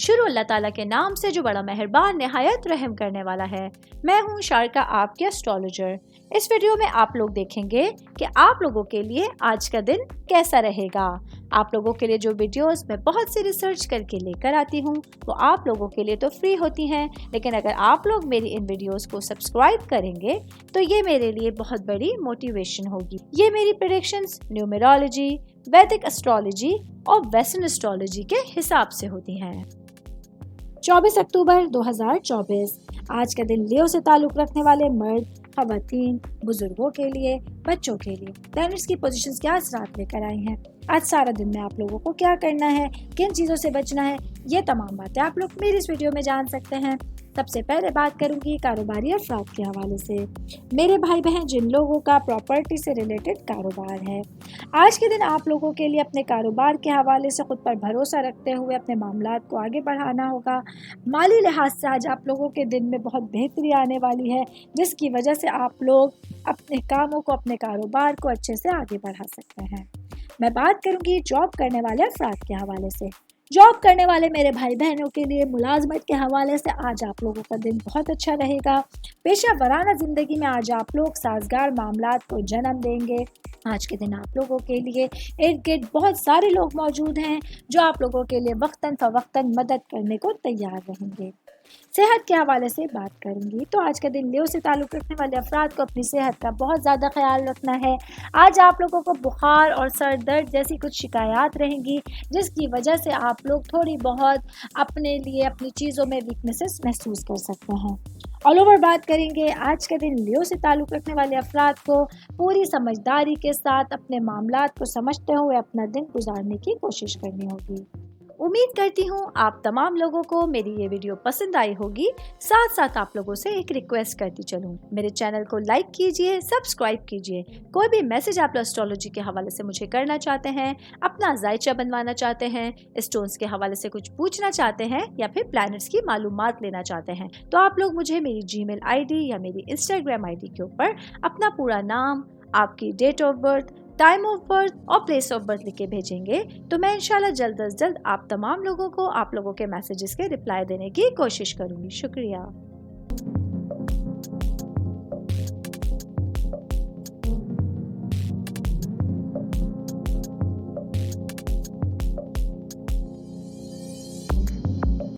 शुरू अल्लाह ताला के नाम से जो बड़ा मेहरबान निहायत रहम करने वाला है। मैं हूँ शारका, आपके एस्ट्रोलॉजर। इस वीडियो में आप लोग देखेंगे कि आप लोगों के लिए आज का दिन कैसा रहेगा। आप लोगों के लिए जो वीडियोस मैं बहुत सी रिसर्च करके लेकर आती हूँ वो आप लोगों के लिए तो फ्री होती हैं, लेकिन अगर आप लोग मेरी इन वीडियोस को सब्सक्राइब करेंगे तो ये मेरे लिए बहुत बड़ी मोटिवेशन होगी। ये मेरी प्रेडिक्शंस न्यूमेरोलॉजी, वैदिक एस्ट्रोलॉजी और वेस्टर्न एस्ट्रोलॉजी के हिसाब से होती हैं। 24 अक्टूबर 2024 आज का दिन लियो से ताल्लुक रखने वाले मर्द, खवातीन, बुजुर्गों के लिए, बच्चों के लिए प्लैनेट्स की पोजीशंस क्या असरात लेकर आई हैं। आज सारा दिन में आप लोगों को क्या करना है, किन चीज़ों से बचना है, ये तमाम बातें आप लोग मेरी इस वीडियो में जान सकते हैं। सबसे पहले बात करूंगी कारोबारी अफराद के हवाले से। मेरे भाई बहन जिन लोगों का प्रॉपर्टी से रिलेटेड कारोबार है, आज के दिन आप लोगों के लिए अपने कारोबार के हवाले से खुद पर भरोसा रखते हुए अपने मामलात को आगे बढ़ाना होगा। माली लिहाज से आज आप लोगों के दिन में बहुत बेहतरी आने वाली है, जिसकी वजह से आप लोग अपने कामों को, अपने कारोबार को अच्छे से आगे बढ़ा सकते हैं। मैं बात करूंगी जॉब करने वाले अफराद के हवाले से। जॉब करने वाले मेरे भाई बहनों के लिए मुलाजमत के हवाले से आज आप लोगों का दिन बहुत अच्छा रहेगा। पेशा वराना ज़िंदगी में आज आप लोग साजगार मामलात को जन्म देंगे। आज के दिन आप लोगों के लिए इर्द गिर्द बहुत सारे लोग मौजूद हैं जो आप लोगों के लिए वक्तन फ़वक्तन मदद करने को तैयार रहेंगे। सेहत के हवाले से बात करूंगी तो आज का दिन लियो से ताल्लुक़ रखने वाले अफराद को अपनी सेहत का बहुत ज़्यादा ख्याल रखना है। आज आप लोगों को बुखार और सर दर्द जैसी कुछ शिकायत रहेंगी, जिसकी वजह से आप लोग थोड़ी बहुत अपने लिए अपनी चीज़ों में वीकनेसेस महसूस कर सकते हैं। ऑल ओवर बात करेंगे आज का दिन लियो से ताल्लुक़ रखने वाले अफराद को पूरी समझदारी के साथ अपने मामलात को समझते हुए अपना दिन गुजारने की कोशिश करनी होगी। उम्मीद करती हूँ आप तमाम लोगों को मेरी ये वीडियो पसंद आई होगी। साथ साथ आप लोगों से एक रिक्वेस्ट करती चलूँ, मेरे चैनल को लाइक कीजिए, सब्सक्राइब कीजिए। कोई भी मैसेज आप एस्ट्रोलॉजी के हवाले से मुझे करना चाहते हैं, अपना जायचा बनवाना चाहते हैं, स्टोन्स के हवाले से कुछ पूछना चाहते हैं या फिर प्लैनेट्स की मालूमात लेना चाहते हैं, तो आप लोग मुझे मेरी जीमेल आईडी या मेरी इंस्टाग्राम आईडी के ऊपर अपना पूरा नाम, आपकी date of birth, time of birth और प्लेस ऑफ बर्थ लिख के भेजेंगे तो मैं इंशाल्लाह जल्द अज जल्द आप तमाम लोगों को आप लोगों के मैसेजेस के रिप्लाई देने की कोशिश करूंगी। शुक्रिया।